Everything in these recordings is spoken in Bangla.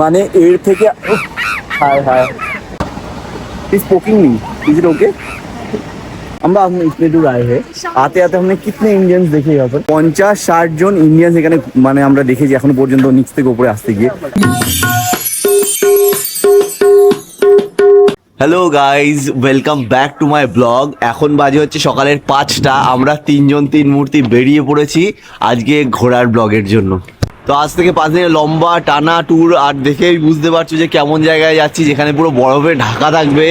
মানে एयर থেকে hi hi is poking me is it okay আমরা এখন इतने दूर आए हैं आते आते हमने कितने इंडियंस देखे यहाँ पर 50-60 জন ইন্ডিয়ান্স এখানে মানে আমরা দেখেছি এখনো পর্যন্ত নিচ থেকে উপরে আসতে গিয়ে। Hello guys welcome back to my blog. এখন বাজে হচ্ছে সকালের 5টা। আমরা 3 জন 3 মূর্তি বেরিয়ে পড়েছি আজকে ঘোরার ব্লগের জন্য। তো আজ থেকে 5 দিনের লম্বা টানা ট্যুর। আর দেখেই বুঝতে পারছো যে কেমন জায়গায় যাচ্ছি, যেখানে পুরো বরফে ঢাকা থাকবে,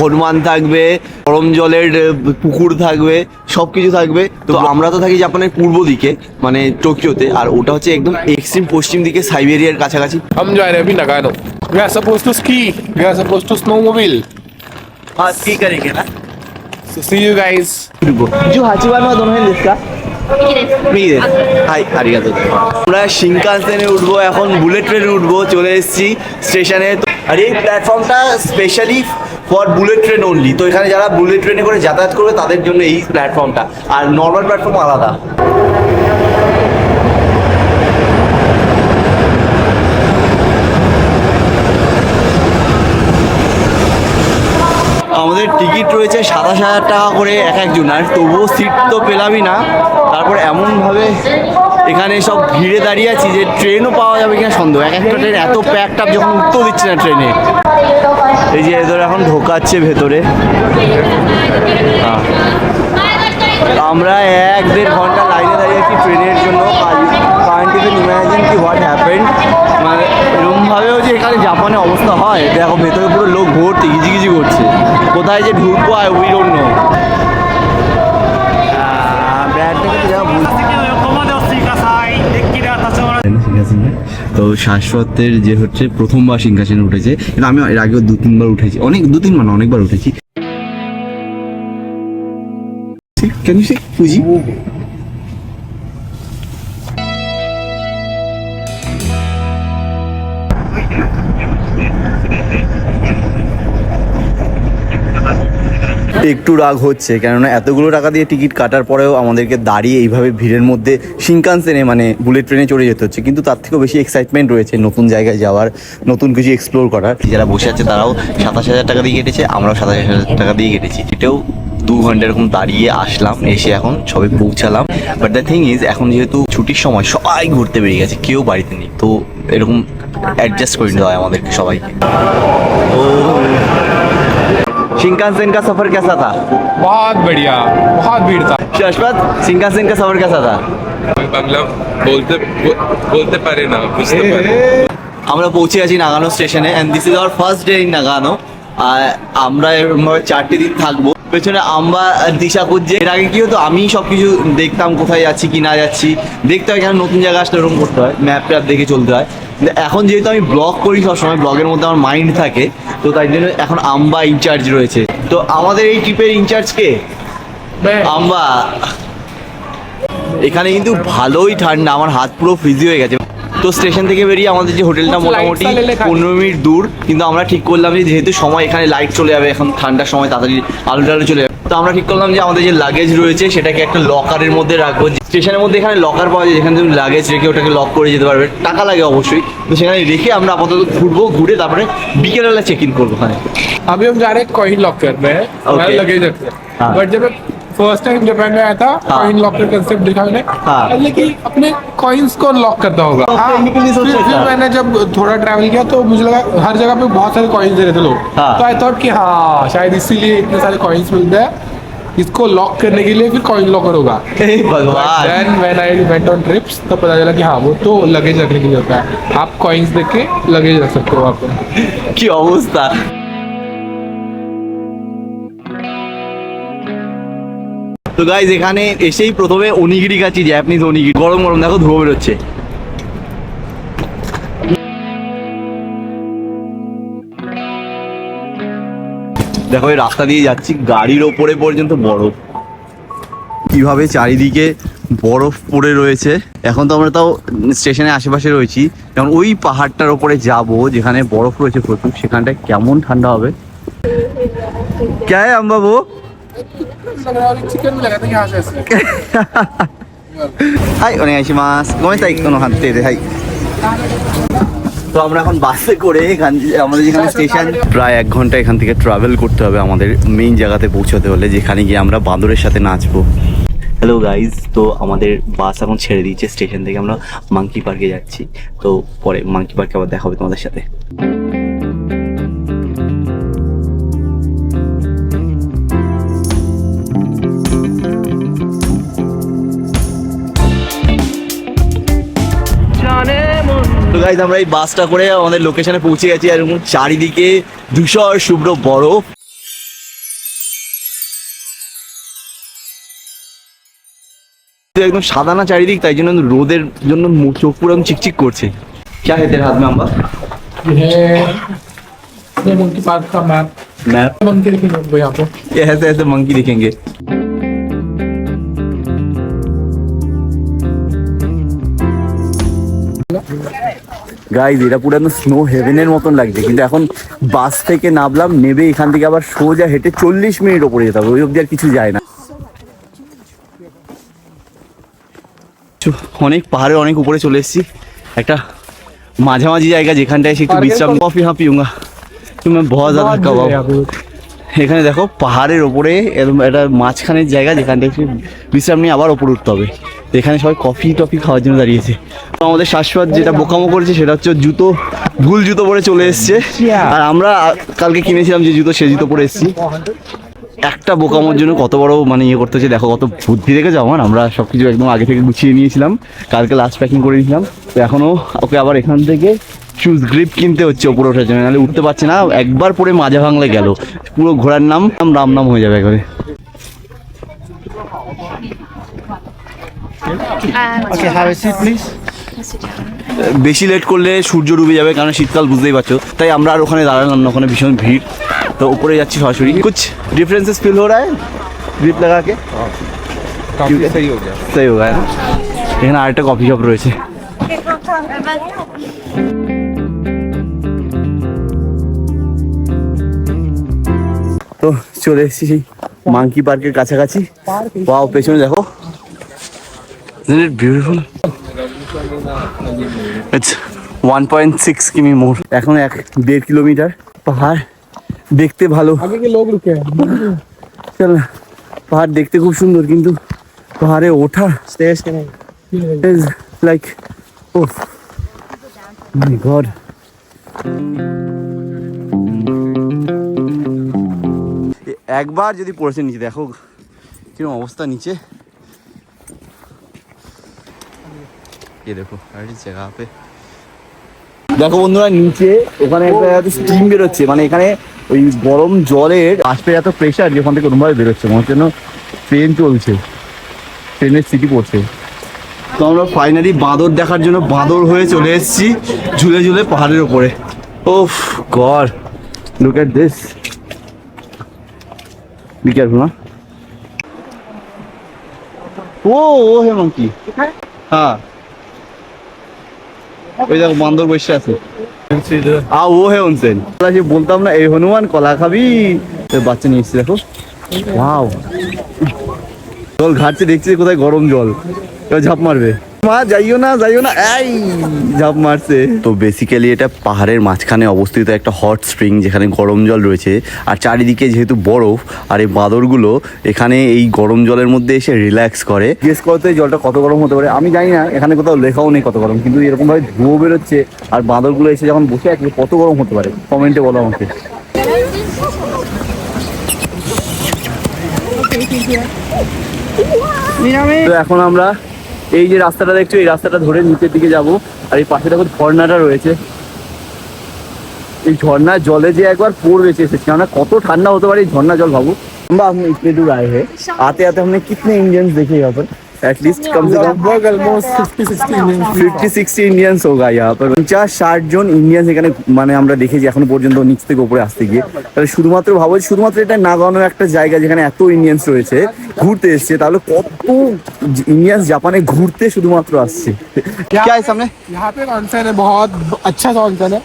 হনুমান থাকবে, গরম জলের পুকুর থাকবে, সব কিছু থাকবে। তো আমরা তো থাকি জাপানের পূর্ব দিকে মানে টোকিওতে, আর ওটা হচ্ছে একদম এক্সট্রিম পশ্চিম দিকে সাইবেরিয়ার কাছাকাছি। हम जा रहे हैं अभी Nagano. We are supposed to ski. We are supposed to snowmobile. हाँ स्की करेंगे ना। So see you guys. जो हाचीबान में दोनों हैं जिसका হাই আরিগাতো। আমরা শিনকানসেনে উঠবো, এখন বুলেট ট্রেনে উঠবো, চলে এসেছি স্টেশনে। আর এই প্ল্যাটফর্মটা specially for bullet train only. তো এখানে যারা বুলেট ট্রেনে করে যাতায়াত করবে তাদের জন্য এই প্ল্যাটফর্মটা, আর নর্মাল প্ল্যাটফর্ম আলাদা। আমাদের টিকিট রয়েছে 27,000 টাকা করে এক একজনের, তবুও সিট তো পেলামই না। তারপর এমনভাবে এখানে সব ভিড়ে দাঁড়িয়ে আছি যে ট্রেনও পাওয়া যাবে কিনা সন্দেহ। এক একটা ট্রেন এত প্যাকড আপ যখন উঠতেও দিচ্ছে না ট্রেনে। এই যে এদের এখন ঢোকাচ্ছে ভেতরে। আমরা 1-1.5 ঘন্টা লাইনে দাঁড়িয়ে আছি ট্রেনের জন্য। কারেন্ট ইভেন ইমাজিন কি হোয়াট হ্যাপেন্ড। মানে এরকমভাবেও যে এখানে জাপানে অবস্থা হয়, দেখো ভেতরে পুরো লোক ভর্তি গিজি করছে। কোথায় যে ঢুকবো আর উই ডোন্ট নো। তো শাশ্বতের যে হচ্ছে প্রথমবার সিংহাসনে উঠেছে, কিন্তু আমি এর আগেও 2-3 বার উঠেছি, অনেকবার উঠেছি। Can you see Fuji? একটু রাগ হচ্ছে, কেননা এতগুলো টাকা দিয়ে টিকিট কাটার পরেও আমাদেরকে দাঁড়িয়ে এইভাবে ভিড়ের মধ্যে শিনকানসেনে মানে বুলেট ট্রেনে চড়ে যেতে হচ্ছে। কিন্তু তার থেকেও বেশি এক্সাইটমেন্ট রয়েছে নতুন জায়গায় যাওয়ার, নতুন কিছু এক্সপ্লোর করার। যারা বসে আছে তারাও 27,000 টাকা দিয়ে কেটেছে, আমরাও 27,000 টাকা দিয়ে কেটেছি। এটাও 2 ঘন্টা এরকম দাঁড়িয়ে আসলাম, এসে এখন সবে পৌঁছালাম। বাট দ্য থিং ইজ, এখন যেহেতু ছুটির সময় সবাই ঘুরতে বেরিয়ে গেছে, কেউ বাড়িতে নেই। তো এরকম অ্যাডজাস্ট করে নিতে হয় আমাদেরকে সবাইকে। ও शिनकानसेन का सफर कैसा था? बहुत बढ़िया, बहुत भीड़ था। शाश्वत, शिनकानसेन का सफर कैसा था? बांग्ला बोलते पारे ना, बुझते पारे। আমরা পৌঁছে গেছি নাগানো স্টেশনে, and this is our first day in Nagano. আর আমরা এরকমভাবে 4টে দিন থাকবো। পেছনে আমরা দিশা খুঁজছে। এর আগে কি হতো, আমি সব কিছু দেখতাম কোথায় যাচ্ছি কি না যাচ্ছি, দেখতে হয় কেন নতুন জায়গা আসলে এরকম করতে হয়, ম্যাপ ট্যাপ দেখে চলতে হয়। এখন যেহেতু আমি ব্লগ করি সবসময়, ব্লগের মধ্যে আমার মাইন্ড থাকে, তো তাই জন্য এখন আম্বা ইনচার্জ রয়েছে। তো আমাদের এই ট্রিপের ইনচার্জ কে? আম্বা। এখানে কিন্তু ভালোই ঠান্ডা, আমার হাত পুরো ফ্রিজি হয়ে গেছে। তো স্টেশন থেকে বেরিয়ে আমাদের যে হোটেলটা মোটামুটি 15 মিনিট দূর, কিন্তু আমরা ঠিক করলাম যে যেহেতু সময় এখানে লাইট চলে যাবে, এখন ঠান্ডার সময় তাড়াতাড়ি আলো টালো চলে যাবে, তো আমরা ঠিক করলাম যে আমাদের যে লাগেজ রয়েছে সেটাকে একটা লকারের মধ্যে রাখবো। স্টেশনের মধ্যে এখানে লকার পাওয়া যায়, যেখানে তুমি লাগেজ রেখে ওটাকে লক করে যেতে পারবে, টাকা লাগে অবশ্যই। তো সেখানে রেখে আমরা আপাতত ঘুরবো, ঘুরে তারপরে বিকেলবেলা চেক ইন করবো ওখানে। अभी हम जा रहे हैं कॉइन लॉकर में, हमारा लगेज रखते हैं। हाँ। बट जब फर्स्ट टाइम जापान में आया था, हाँ। कॉइन लॉकर कंसेप्ट देखा मैंने, हाँ। लेकिन अपने कॉइन्स को लॉक करता होगा। technically सोच सकता फिर है। मैंने जब थोड़ा ट्रैवल किया तो मुझे लगा हर जगह पे बहुत सारे कॉइन्स दे रहे थे लोग। हाँ। तो आई थॉट कि हाँ शायद इसीलिए इतने सारे कॉइन्स मिलते हैं, इसको लॉक करने के लिए फिर कॉइन लॉकर होगा। हे भगवान। Then when I went on trips तब पता चला कि हाँ वो तो लगेज रखने के लिए होता है, आप कॉइन्स देख के लगेज रख सकते हो वहाँ पे। কি অবস্থা। তো গাইজ এখানে এসেই প্রথমে অনিগিরি খাচ্ছি, জাপানিজ অনিগিরি। গরম গরম দেখো ধোঁয়া বেরোচ্ছে। দেখো এই রাস্তা দিয়ে যাচ্ছি, গাড়ির ওপরে পর্যন্ত বরফ, কিভাবে চারিদিকে বরফ পড়ে রয়েছে। এখন তো আমরা তাও স্টেশনের আশেপাশে রয়েছি, যেমন ওই পাহাড়টার ওপরে যাব যেখানে বরফ রয়েছে প্রচুর, সেখানটায় কেমন ঠান্ডা হবে। क्या है अम्बा वो? चिकन भी लगा था यहाँ से ऐसे। はい、お願いします。ごめんなさい、この判定で、はい。তো আমরা এখন বাসে করে আমাদের যেখানে স্টেশন, প্রায় 1 ঘন্টা এখান থেকে ট্রাভেল করতে হবে আমাদের মেইন জায়গাতে পৌঁছতে হলে, যেখানে গিয়ে আমরা বাঁদরের সাথে নাচবো। হ্যালো গাইজ, তো আমাদের বাস এখন ছেড়ে দিয়েছে স্টেশন থেকে, আমরা মাঙ্কি পার্কে যাচ্ছি। তো পরে মাঙ্কি পার্কে আবার দেখা হবে তোমাদের সাথে। তো গাইজ আমরা এই বাসটা করে আমাদের লোকেশনে পৌঁছে গেছি, আর এরকম চারিদিকে ধূসর শুভ্র বরফ। একদম সাদা না চারিদিক, তাই জন্য রোদের জন্য চোখ পুরো চিকচিক করছে। क्या है तेरे हाथ में अम्बा? ये मंकी पार्क का मैप मैप मंकी दिखेंगे आपको यहाँ पे। ये ऐसे ऐसे मंकी दिखेंगे। গাইজ এটা পুরো একদম স্নো হেভেনের মতন লাগছে, কিন্তু এখন বাস থেকে নামলাম, নেবে এখান থেকে আবার সোজা হেঁটে 40 মিনিট ওপরে যেতে হবে, ওই অব্দি আর কিছু যায় না। অনেক পাহাড়ের অনেক উপরে চলে এসেছি, একটা মাঝামাঝি জায়গা যেখানটায় এসে একটু বিশ্রাম। কফি হ্যাঁ পিউঙ্গা, তুমি বহুত জ্যাদা কাবাব। এখানে দেখো পাহাড়ের ওপরে এরকম একটা মাঝখানের জায়গা, যেখানটা একটু বিশ্রাম নিয়ে আবার ওপরে উঠতে হবে। এখানে সবাই কফি টফি খাওয়ার জন্য দাঁড়িয়েছে। তো আমাদের শাশ্বত যেটা বোকামো করেছে সেটা হচ্ছে জুতো, ভুল জুতো পরে চলে এসছে, আর আমরা কালকে কিনেছিলাম যে জুতো, সে জুতো পরে এসেছি। একটা বোকামোর জন্য কত বড় মানে ইয়ে করতে হচ্ছে, দেখো কত বুদ্ধি দেখেছো আমার। আমরা সব কিছু একদম আগে থেকে গুছিয়ে নিয়েছিলাম, কালকে লাস্ট প্যাকিং করে নিয়েছিলাম। তো এখনও ওকে আবার এখান থেকে শুজ গ্রিপ কিনতে হচ্ছে ওপরে ওঠার জন্য, নাহলে উঠতে পারছে না। একবার পরে মাজা ভাঙলে গেল, পুরো ঘোড়ার নাম রাম নাম হয়ে যাবে একবারে। Okay, have a seat please. বেশি লেট করলে সূর্য ডুবে যাবে, কারণ শীতকাল বুঝতেই পারছো। তাই আমরা আর ওখানে দাঁড়ালাম না, ওখানে ভীষণ ভিড়। তো উপরে যাচ্ছি সরাসরি। कुछ डिफरेंसेस फील हो रहा है ग्रिप लगा के? काफी सही हो गया। सही होगा ना। এখানে আরেকটা কফি শপ রয়েছে। তো চলে এসেছি মাঙ্কি পার্কের কাছাকাছি। ওয়াও, পেছনে দেখো, isn't it beautiful? It's 1.6 কিমি মোর। এখন 1.5 কিলোমিটার পাহাড়, দেখতে ভালো। आगे के लोग रुके हैं। চল না, পাহাড় দেখতে খুব সুন্দর, কিন্তু পাহাড়ে ওঠা Stairs के नहीं। is like, oh my god. একবার যদি পড়েছে নিচে, দেখো কিরকম অবস্থা নিচে। ये देखो हर जगह पे দেখো বন্ধুরা, নিচে ওখানে একটা স্টিম বেরোচ্ছে, মানে এখানে ওই গরম জলের বাষ্পের এত প্রেশার যে ওখান থেকে ওরকমভাবে বেরোচ্ছে, মনে হচ্ছে যেন ট্রেন চলছে, ট্রেনের সিটি পড়ছে। তো আমরা ফাইনালি বাঁদর দেখার জন্য বাঁদর হয়ে চলে এসেছি ঝুলে ঝুলে পাহাড়ের ওপরে। Oh God, look at this, be careful না। ও হে মাঙ্কি, হ্যাঁ ওই দেখো বান্দর বসে আছে। ও হে উনসেন, বলতাম না এই হনুমান কলা খাবি, বাচ্চা নিয়ে এসছে দেখো। ওয়াও, জল ঘাটছে, দেখছি কোথায় গরম জল, ঝাঁপ মারবে। মা যাইও না যাইও না, এই ঝাঁপ মারছে। তো বেসিক্যালি এটা পাহাড়ের মাঝখানে অবস্থিত একটা হট স্প্রিং, যেখানে গরম জল রয়েছে, আর চারিদিকে যেহেতু বরফ, আর এই বাঁদরগুলো এখানে এই গরম জলের মধ্যে এসে রিল্যাক্স করে। গেস করতে জলটা কত গরম হতে পারে আমি জানি না, এখানে কোথাও লেখাও নেই কত গরম, কিন্তু এরকম ভাবে ধোঁয়া বেরোচ্ছে, আর বাঁদরগুলো এসে যখন বসে আছে কত গরম হতে পারে, কমেন্টে বলো আমাকে। তো এখন আমরা এই যে রাস্তাটা দেখছো, এই রাস্তাটা ধরে নিচের দিকে যাব, আর এই পাশে দেখো ঝর্ণাটা রয়েছে। এই ঝর্ণার জলে যে একবার পড়বে এসেছে, কেননা কত ঠান্ডা হতে পারে এই ঝর্ণা জল, ভাবো। हम इतने दूर आए हैं, आते आते हमने कितने इंडियंस देखे यहाँ पर, एटलीस्ट कम से कम almost 50-60 Indians। 50-60 ইন্ডিয়ান্স होगा यहाँ पर। 50-60 জন ইন্ডিয়ান্স এখানে মানে আমরা দেখেছি এখনো পর্যন্ত নিচ থেকে উপরে আসতে গিয়ে। তাহলে শুধুমাত্র ভাবো, শুধুমাত্র এটা নাগানো একটা জায়গা যেখানে এত ইন্ডিয়ান্স রয়েছে, ঘুরতে এসছে, তাহলে কত ইন্ডিয়ান্স জাপানে ঘুরতে শুধুমাত্র আসছে। क्या है सामने? यहाँ पे ऑनसेन है, बहुत अच्छा सा ऑनसेन है।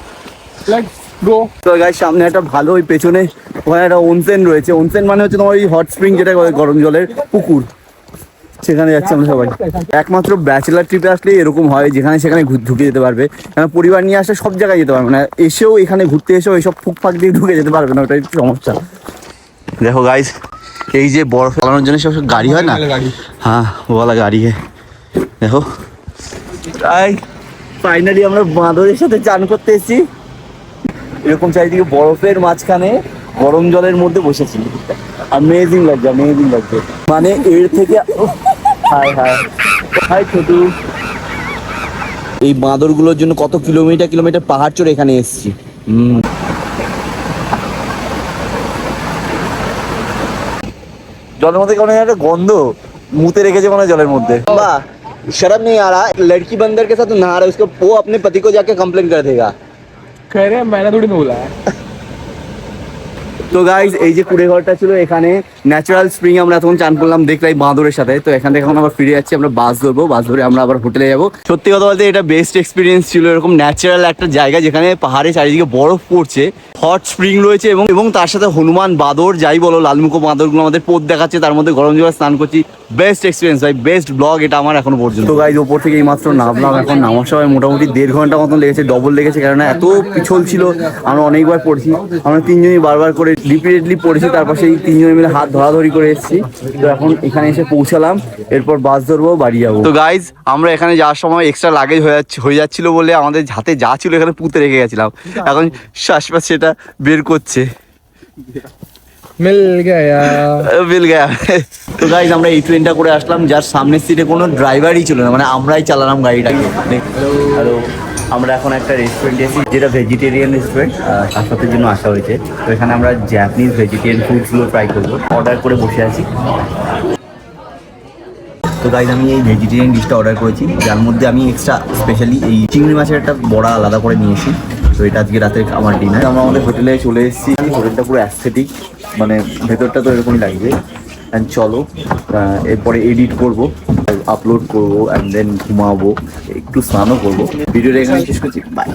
Let's go. তো গাইস সামনে একটা ভালো, ওই পেছনে ওখানে একটা অনসেন রয়েছে। অনসেন মানে হচ্ছে তোমার ওই হট স্প্রিং, যেটা গরম জলের পুকুর। সেখানে যাচ্ছি আমরা সবাই। একমাত্র ব্যাচেলার ট্রিপে আসলে এরকম হয়, যেখানে সেখানে ঢুকে যেতে পারবে, কারণ পরিবার নিয়ে আসলে সব জায়গায় যেতে পারবে না, এসেও এখানে ঘুরতে এসেও এইসব ফুকফাক দিয়ে ঢুকে যেতে পারবে না, ওটাই একটু সমস্যা। দেখো গাইস, এই যে বরফ চালানোর জন্য সব গাড়ি হয় না, হ্যাঁ ওয়ালা গাড়ি দেখো। তাই ফাইনালি আমরা বাঁদরের সাথে চান করতে এসেছি, এরকম চারিদিকে বরফের মাঝখানে গরম জলের মধ্যে বসেছি। অ্যামেজিং লাগছে, অ্যামেজিং লাগছে, মানে এর থেকে হাই হাই হাই ছোটু। এই বাঁদরগুলোর জন্য কত কিলোমিটার কিলোমিটার পাহাড় চড়ে এখানে এসেছি। জলের মধ্যে কেমন একটা গন্ধ, মুতে রেখেছে মনে হয় জলের মধ্যে। বাহ, शर्म नहीं आ रहा, लड़की बंदर के साथ नहा रहा है, उसको वो अपने पति को जाके कंप्लेन कर देगा। कह रहे हैं मैंने थोड़ी ना बोला है। তো গাইজ, এই যে কুড়ে ঘরটা ছিল, এখানে ন্যাচারাল স্প্রিং আমরা তখন চান করলাম দেখলাই বাঁদরের সাথে। তো এখান থেকে এখন আবার ফিরে যাচ্ছি, আমরা বাস ধরবো, বাস ধরে আমরা আবার হোটেলে যাবো। সত্যি কথা বলতে এটা বেস্ট এক্সপিরিয়েন্স ছিল, এরকম ন্যাচারাল একটা জায়গা যেখানে পাহাড়ে চারিদিকে বরফ পড়ছে, হট স্প্রিং রয়েছে এবং তার সাথে হনুমান বাঁদর যাই বলো, লালমুখো বাঁদরগুলো আমাদের পোদ দেখাচ্ছে, তার মধ্যে গরম জলে স্নান করছি। বেস্ট এক্সপিরিয়েন্স ভাই, বেস্ট ব্লগ এটা আমার এখনো পর্যন্ত। তো গাইজ, ওপর থেকে এই মাত্র নামলাম, এখন নামার সময় মোটামুটি 1.5 ঘন্টা মতন লেগেছে, ডবল লেগেছে, কারণ এত পিছল ছিল। আমরা অনেকবার পড়ছি, আমরা তিনজনই বারবার করে রিপিটেডলি পড়েছি, তারপর সেই তিনজনে মিলে হাত ধরাধরি করে এসেছি। তো এখন এখানে এসে পৌঁছালাম, এরপর বাস ধরবো, বাড়ি যাবো। তো গাইজ, আমরা এখানে যাওয়ার সময় এক্সট্রা লাগেজ হয়ে যাচ্ছিল বলে আমাদের হাতে যা ছিল এখানে পুঁতে রেখে গেছিলাম, এখন শ্বাসপাস সেটা বের করছে। मिल गया। তো গাইজ, আমরা এই ট্রেনটা করে আসলাম, যার সামনের সিটে কোনো ড্রাইভারই ছিল না, মানে আমরাই চালালাম গাড়িটাকে। হ্যালো, আমরা এখন একটা রেস্টুরেন্টে এসেছি, যেটা ভেজিটেরিয়ান রেস্টুরেন্ট, স্বাস্থ্যের জন্য আসা হয়েছে। তো এখানে আমরা জাপানিজ ভেজিটেরিয়ান ফুডসগুলো ট্রাই করবো, অর্ডার করে বসে আছি। তো গাইজ, আমি এই ভেজিটেরিয়ান ডিশটা অর্ডার করেছি, যার মধ্যে আমি এক্সট্রা স্পেশালি এই চিংড়ি মাছের একটা বড়া আলাদা করে নিয়েছি। তো এটা আজকে রাতে আমার ডিনার। আমরা আমাদের হোটেলে চলে এসেছি, হোটেলটা পুরো অ্যাস্থেটিক, মানে ভেতরটা তো এরকমই লাগবে। অ্যান্ড চলো, এরপরে এডিট করবো, আপলোড করবো, অ্যান্ড দেন ঘুমাবো, একটু স্নানও করবো। ভিডিওটা এখানে শেষ করছি, বাই।